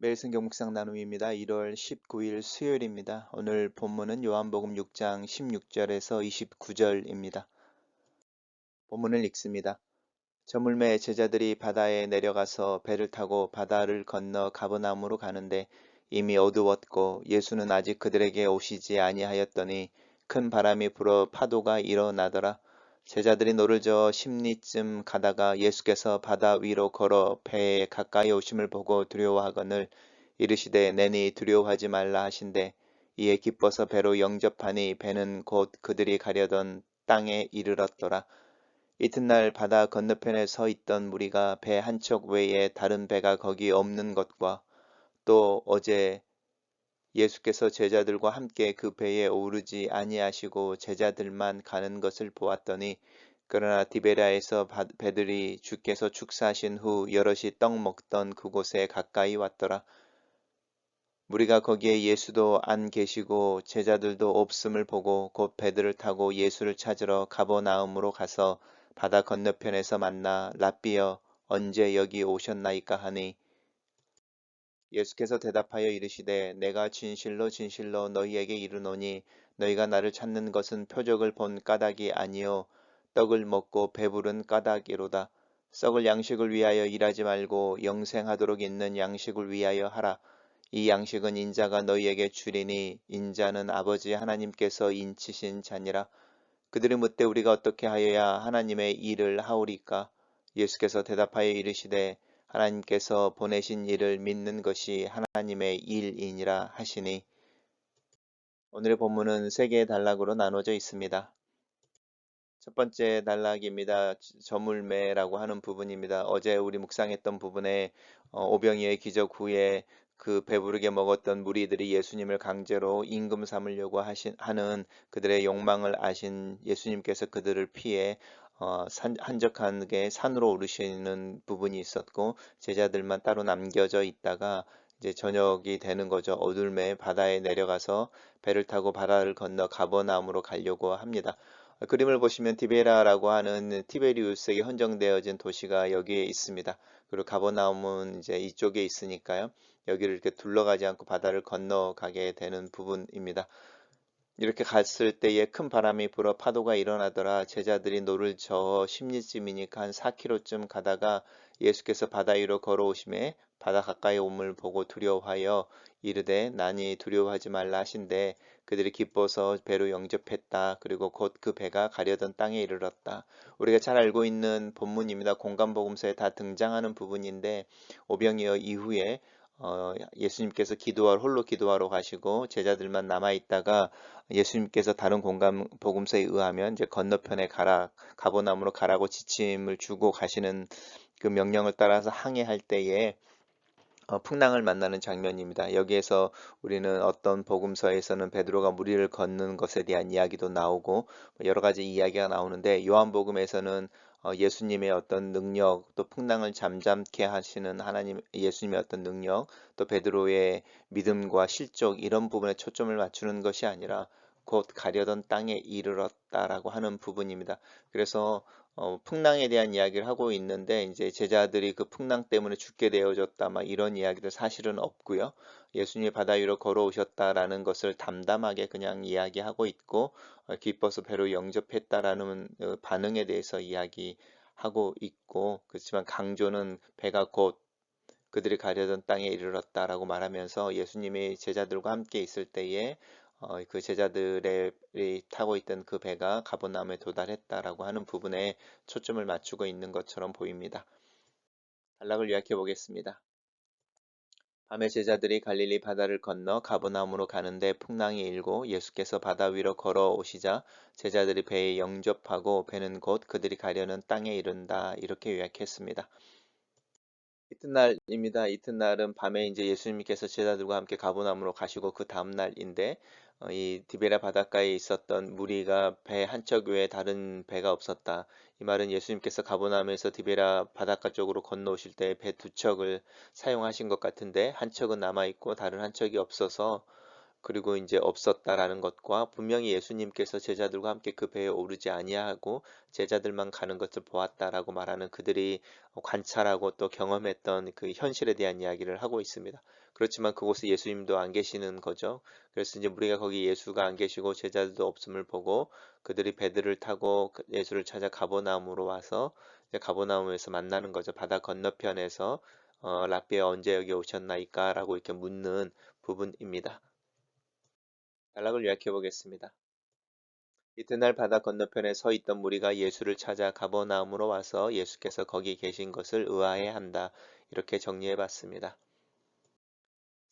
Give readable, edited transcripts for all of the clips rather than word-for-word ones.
매일 성경 묵상 나눔입니다. 1월 19일 수요일입니다. 오늘 본문은 요한복음 6장 16절에서 29절입니다. 본문을 읽습니다. 저물매 제자들이 바다에 내려가서 배를 타고 바다를 건너 가버나움으로 가는데 이미 어두웠고 예수는 아직 그들에게 오시지 아니하였더니 큰 바람이 불어 파도가 일어나더라. 제자들이 노를 저어 십리쯤 가다가 예수께서 바다 위로 걸어 배에 가까이 오심을 보고 두려워하거늘 이르시되 내니 두려워하지 말라 하신대 이에 기뻐서 배로 영접하니 배는 곧 그들이 가려던 땅에 이르렀더라. 이튿날 바다 건너편에 서 있던 무리가 배 한 척 외에 다른 배가 거기 없는 것과 또 어제 예수께서 제자들과 함께 그 배에 오르지 아니하시고 제자들만 가는 것을 보았더니 그러나 디베랴에서 배들이 주께서 축사하신 후 여럿이 떡 먹던 그곳에 가까이 왔더라. 무리가 거기에 예수도 안 계시고 제자들도 없음을 보고 곧 배들을 타고 예수를 찾으러 가버나움으로 가서 바다 건너편에서 만나 랍비여 언제 여기 오셨나이까 하니 예수께서 대답하여 이르시되 내가 진실로 진실로 너희에게 이르노니 너희가 나를 찾는 것은 표적을 본 까닭이 아니요 떡을 먹고 배부른 까닭이로다. 썩을 양식을 위하여 일하지 말고 영생하도록 있는 양식을 위하여 하라. 이 양식은 인자가 너희에게 주리니 인자는 아버지 하나님께서 인치신 자니라. 그들이 묻되 우리가 어떻게 하여야 하나님의 일을 하오리까? 예수께서 대답하여 이르시되 하나님께서 보내신 일을 믿는 것이 하나님의 일이니라 하시니. 오늘의 본문은 세 개의 단락으로 나눠져 있습니다. 첫 번째 단락입니다. 저물매라고 하는 부분입니다. 어제 우리 묵상했던 부분에 오병이의 기적 후에 그 배부르게 먹었던 무리들이 예수님을 강제로 임금 삼으려고 하는 그들의 욕망을 아신 예수님께서 그들을 피해 한적하게 산으로 오르시는 부분이 있었고 제자들만 따로 남겨져 있다가 이제 저녁이 되는 거죠. 어둘매 바다에 내려가서 배를 타고 바다를 건너 가버나움으로 가려고 합니다. 그림을 보시면 디베라라고 하는 티베리우스에게 헌정되어진 도시가 여기에 있습니다. 그리고 가버나움은 이제 이쪽에 있으니까요. 여기를 이렇게 둘러가지 않고 바다를 건너가게 되는 부분입니다. 이렇게 갔을 때에 큰 바람이 불어 파도가 일어나더라. 제자들이 노를 저어 십리쯤이니까 한 4km쯤 가다가 예수께서 바다 위로 걸어오심에 바다 가까이 옴을 보고 두려워하여 이르되 나니 두려워하지 말라 하신대 그들이 기뻐서 배로 영접했다. 그리고 곧 그 배가 가려던 땅에 이르렀다. 우리가 잘 알고 있는 본문입니다. 공간복음서에 다 등장하는 부분인데 오병이어 이후에 예수님께서 홀로 기도하러 가시고 제자들만 남아 있다가 예수님께서 다른 공간 복음서에 의하면 이제 건너편에 가버나움으로 가라고 지침을 주고 가시는 그 명령을 따라서 항해할 때에 풍랑을 만나는 장면입니다. 여기에서 우리는 어떤 복음서에서는 베드로가 무리를 걷는 것에 대한 이야기도 나오고 여러 가지 이야기가 나오는데 요한복음에서는 예수님의 어떤 능력, 또 풍랑을 잠잠케 하시는 하나님 예수님의 어떤 능력, 또 베드로의 믿음과 실족 이런 부분에 초점을 맞추는 것이 아니라 곧 가려던 땅에 이르렀다라고 하는 부분입니다. 그래서 풍랑에 대한 이야기를 하고 있는데 이제 제자들이 그 풍랑 때문에 죽게 되어졌다 막 이런 이야기도 사실은 없고요. 예수님이 바다 위로 걸어오셨다라는 것을 담담하게 그냥 이야기하고 있고 기뻐서 배로 영접했다라는 반응에 대해서 이야기하고 있고 그렇지만 강조는 배가 곧 그들이 가려던 땅에 이르렀다라고 말하면서 예수님이 제자들과 함께 있을 때에 그 제자들이 타고 있던 그 배가 가버나움에 도달했다라고 하는 부분에 초점을 맞추고 있는 것처럼 보입니다. 단락을 요약해 보겠습니다. 밤에 제자들이 갈릴리 바다를 건너 가버나움으로 가는데 풍랑이 일고 예수께서 바다 위로 걸어오시자 제자들이 배에 영접하고 배는 곧 그들이 가려는 땅에 이른다 이렇게 요약했습니다. 이튿날입니다. 이튿날은 밤에 이제 예수님께서 제자들과 함께 가버나움으로 가시고 그 다음 날인데 이 디베라 바닷가에 있었던 무리가 배 한 척 외에 다른 배가 없었다. 이 말은 예수님께서 가버나움에서 디베라 바닷가 쪽으로 건너오실 때 배 두 척을 사용하신 것 같은데 한 척은 남아 있고 다른 한 척이 없어서 그리고 이제 없었다라는 것과 분명히 예수님께서 제자들과 함께 그 배에 오르지 아니하고 제자들만 가는 것을 보았다라고 말하는 그들이 관찰하고 또 경험했던 그 현실에 대한 이야기를 하고 있습니다. 그렇지만 그곳에 예수님도 안 계시는 거죠. 그래서 이제 우리가 거기 예수가 안 계시고 제자들도 없음을 보고 그들이 배들을 타고 예수를 찾아 가버나움으로 와서 이제 가버나움에서 만나는 거죠. 바다 건너편에서 랍비에 언제 여기 오셨나이까라고 이렇게 묻는 부분입니다. 단락을 요약해 보겠습니다. 이튿날 바다 건너편에 서 있던 무리가 예수를 찾아 가버나움으로 와서 예수께서 거기 계신 것을 의아해 한다. 이렇게 정리해 봤습니다.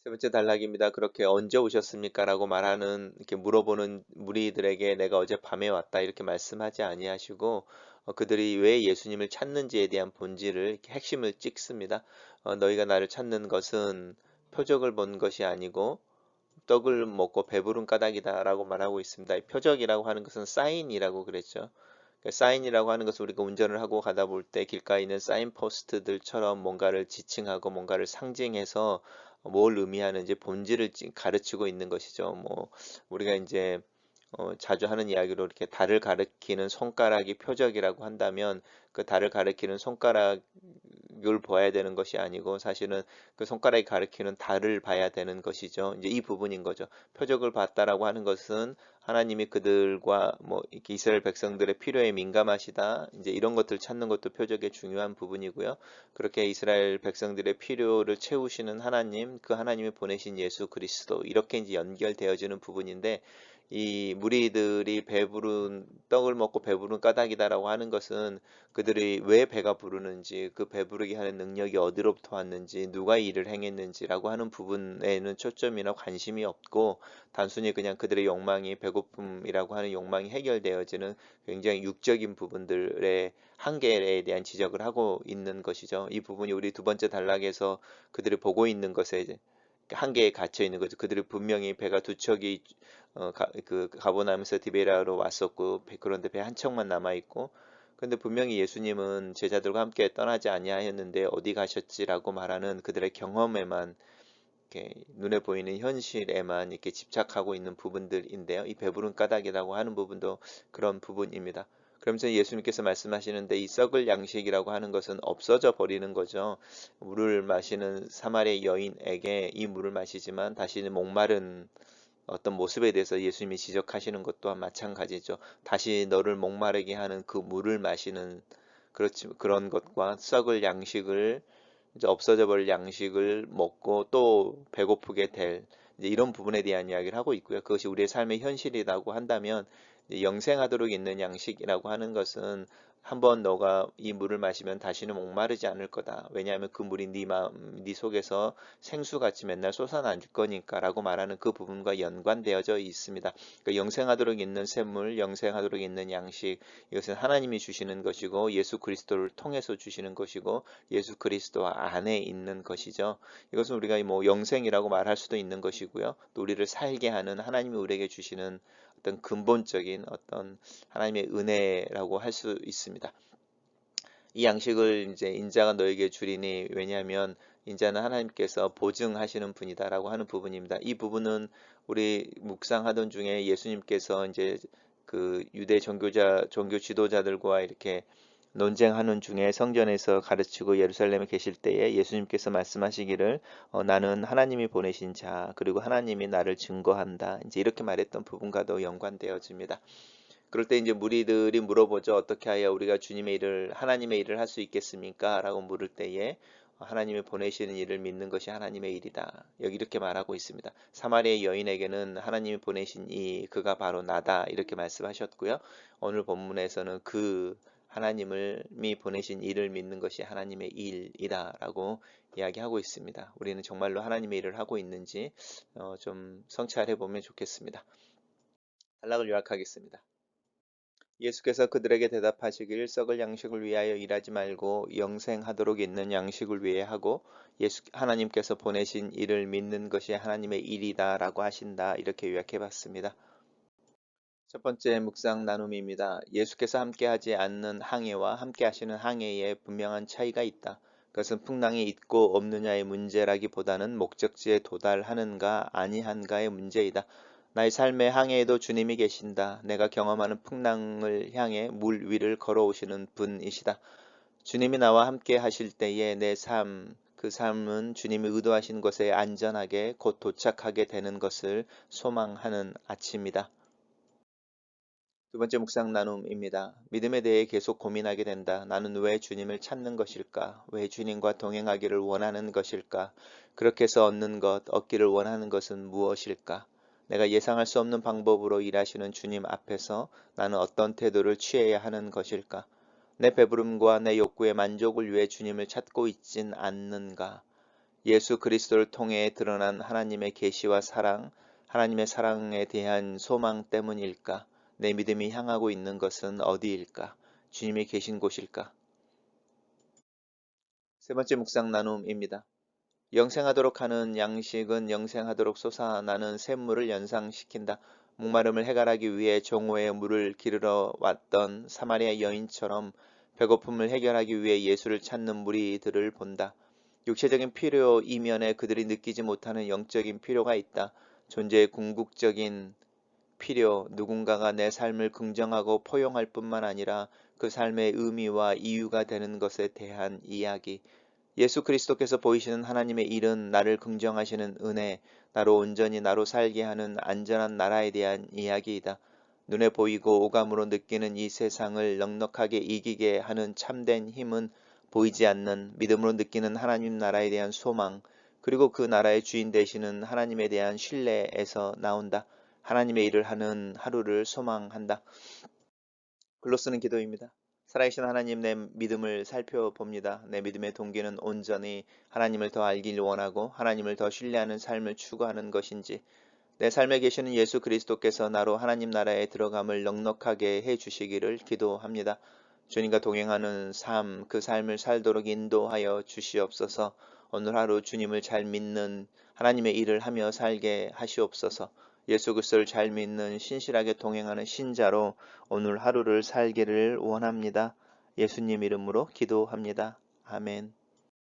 세 번째 단락입니다. 그렇게 언제 오셨습니까? 라고 말하는, 이렇게 물어보는 무리들에게 내가 어제 밤에 왔다. 이렇게 말씀하지 아니하시고, 그들이 왜 예수님을 찾는지에 대한 본질을, 이렇게 핵심을 찍습니다. 너희가 나를 찾는 것은 표적을 본 것이 아니고, 떡을 먹고 배부른 까닭이다라고 말하고 있습니다. 이 표적이라고 하는 것은 사인이라고 그랬죠. 사인이라고 하는 것은 우리가 운전을 하고 가다 볼 때 길가에 있는 사인 포스트들처럼 뭔가를 지칭하고 뭔가를 상징해서 뭘 의미하는지 본질을 가르치고 있는 것이죠. 뭐 우리가 이제 자주 하는 이야기로 이렇게 달을 가리키는 손가락이 표적이라고 한다면 그 달을 가리키는 손가락을 봐야 되는 것이 아니고 사실은 그 손가락이 가리키는 달을 봐야 되는 것이죠. 이제 이 부분인 거죠. 표적을 봤다라고 하는 것은 하나님이 그들과 뭐 이렇게 이스라엘 백성들의 필요에 민감하시다. 이제 이런 것들 찾는 것도 표적의 중요한 부분이고요. 그렇게 이스라엘 백성들의 필요를 채우시는 하나님, 그 하나님이 보내신 예수 그리스도 이렇게 이제 연결되어지는 부분인데 이 무리들이 배부른 떡을 먹고 배부른 까닭이다라고 하는 것은 그들이 왜 배가 부르는지 그 배부르게 하는 능력이 어디로부터 왔는지 누가 이 일을 행했는지라고 하는 부분에는 초점이나 관심이 없고 단순히 그냥 그들의 욕망이 배고픔이라고 하는 욕망이 해결되어지는 굉장히 육적인 부분들의 한계에 대한 지적을 하고 있는 것이죠. 이 부분이 우리 두 번째 단락에서 그들이 보고 있는 것에 한계에 갇혀 있는 거죠. 그들이 분명히 배가 두 척이 그 가버나움에서 디베라로 왔었고 그런데 배 한 척만 남아 있고 근데 분명히 예수님은 제자들과 함께 떠나지 아니하였는데 어디 가셨지라고 말하는 그들의 경험에만 이렇게 눈에 보이는 현실에만 이렇게 집착하고 있는 부분들인데요. 이 배부른 까닭이라고 하는 부분도 그런 부분입니다. 그러면서 예수님께서 말씀하시는데 이 썩을 양식이라고 하는 것은 없어져 버리는 거죠. 물을 마시는 사마리아 여인에게 이 물을 마시지만 다시는 목마른 어떤 모습에 대해서 예수님이 지적하시는 것 또한 마찬가지죠. 다시 너를 목마르게 하는 그 물을 마시는 그런 것과 썩을 양식을 이제 없어져 버릴 양식을 먹고 또 배고프게 될 이제 이런 부분에 대한 이야기를 하고 있고요. 그것이 우리의 삶의 현실이라고 한다면 이제 영생하도록 있는 양식이라고 하는 것은 한번 너가 이 물을 마시면 다시는 목마르지 않을 거다. 왜냐하면 그 물이 네 마음, 네 속에서 생수같이 맨날 솟아날 거니까라고 말하는 그 부분과 연관되어져 있습니다. 그러니까 영생하도록 있는 샘물, 영생하도록 있는 양식, 이것은 하나님이 주시는 것이고 예수 그리스도를 통해서 주시는 것이고 예수 그리스도 안에 있는 것이죠. 이것은 우리가 뭐 영생이라고 말할 수도 있는 것이고요. 또 우리를 살게 하는 하나님이 우리에게 주시는 어떤 근본적인 어떤 하나님의 은혜라고 할 수 있습니다. 이 양식을 이제 인자가 너에게 주리니 왜냐하면 인자는 하나님께서 보증하시는 분이다라고 하는 부분입니다. 이 부분은 우리 묵상하던 중에 예수님께서 이제 그 유대 종교 지도자들과 이렇게 논쟁하는 중에 성전에서 가르치고 예루살렘에 계실 때에 예수님께서 말씀하시기를 나는 하나님이 보내신 자 그리고 하나님이 나를 증거한다. 이제 이렇게 말했던 부분과도 연관되어집니다. 그럴 때 이제 무리들이 물어보죠. 어떻게 하여 우리가 주님의 일을 하나님의 일을 할 수 있겠습니까? 라고 물을 때에 하나님이 보내시는 일을 믿는 것이 하나님의 일이다. 여기 이렇게 말하고 있습니다. 사마리아 여인에게는 하나님이 보내신 그가 바로 나다. 이렇게 말씀하셨고요. 오늘 본문에서는 그 하나님이 보내신 일을 믿는 것이 하나님의 일이다라고 이야기하고 있습니다. 우리는 정말로 하나님의 일을 하고 있는지 좀 성찰해 보면 좋겠습니다. 단락을 요약하겠습니다. 예수께서 그들에게 대답하시길 썩을 양식을 위하여 일하지 말고 영생하도록 있는 양식을 위해 하고 하나님께서 보내신 일을 믿는 것이 하나님의 일이다라고 하신다. 이렇게 요약해 봤습니다. 첫 번째 묵상 나눔입니다. 예수께서 함께하지 않는 항해와 함께하시는 항해에 분명한 차이가 있다. 그것은 풍랑이 있고 없느냐의 문제라기보다는 목적지에 도달하는가 아니한가의 문제이다. 나의 삶의 항해에도 주님이 계신다. 내가 경험하는 풍랑을 향해 물 위를 걸어오시는 분이시다. 주님이 나와 함께 하실 때에 내 삶, 그 삶은 주님이 의도하신 곳에 안전하게 곧 도착하게 되는 것을 소망하는 아침이다. 두 번째 묵상 나눔입니다. 믿음에 대해 계속 고민하게 된다. 나는 왜 주님을 찾는 것일까? 왜 주님과 동행하기를 원하는 것일까? 그렇게 해서 얻는 것, 얻기를 원하는 것은 무엇일까? 내가 예상할 수 없는 방법으로 일하시는 주님 앞에서 나는 어떤 태도를 취해야 하는 것일까? 내 배부름과 내 욕구의 만족을 위해 주님을 찾고 있진 않는가? 예수 그리스도를 통해 드러난 하나님의 계시와 사랑, 하나님의 사랑에 대한 소망 때문일까? 내 믿음이 향하고 있는 것은 어디일까? 주님이 계신 곳일까? 세 번째 묵상 나눔입니다. 영생하도록 하는 양식은 영생하도록 솟아나는 샘물을 연상시킨다. 목마름을 해결하기 위해 종호에 물을 기르러 왔던 사마리아 여인처럼 배고픔을 해결하기 위해 예수를 찾는 무리들을 본다. 육체적인 필요 이면에 그들이 느끼지 못하는 영적인 필요가 있다. 존재의 궁극적인 필요, 누군가가 내 삶을 긍정하고 포용할 뿐만 아니라 그 삶의 의미와 이유가 되는 것에 대한 이야기. 예수 그리스도께서 보이시는 하나님의 일은 나를 긍정하시는 은혜, 나로 온전히 나로 살게 하는 안전한 나라에 대한 이야기이다. 눈에 보이고 오감으로 느끼는 이 세상을 넉넉하게 이기게 하는 참된 힘은 보이지 않는 믿음으로 느끼는 하나님 나라에 대한 소망, 그리고 그 나라의 주인 되시는 하나님에 대한 신뢰에서 나온다. 하나님의 일을 하는 하루를 소망한다. 글로 쓰는 기도입니다. 살아계신 하나님, 내 믿음을 살펴봅니다. 내 믿음의 동기는 온전히 하나님을 더 알길 원하고 하나님을 더 신뢰하는 삶을 추구하는 것인지, 내 삶에 계시는 예수 그리스도께서 나로 하나님 나라에 들어감을 넉넉하게 해 주시기를 기도합니다. 주님과 동행하는 삶, 그 삶을 살도록 인도하여 주시옵소서. 오늘 하루 주님을 잘 믿는 하나님의 일을 하며 살게 하시옵소서. 예수 그리스도를 잘 믿는 신실하게 동행하는 신자로 오늘 하루를 살기를 원합니다. 예수님 이름으로 기도합니다. 아멘.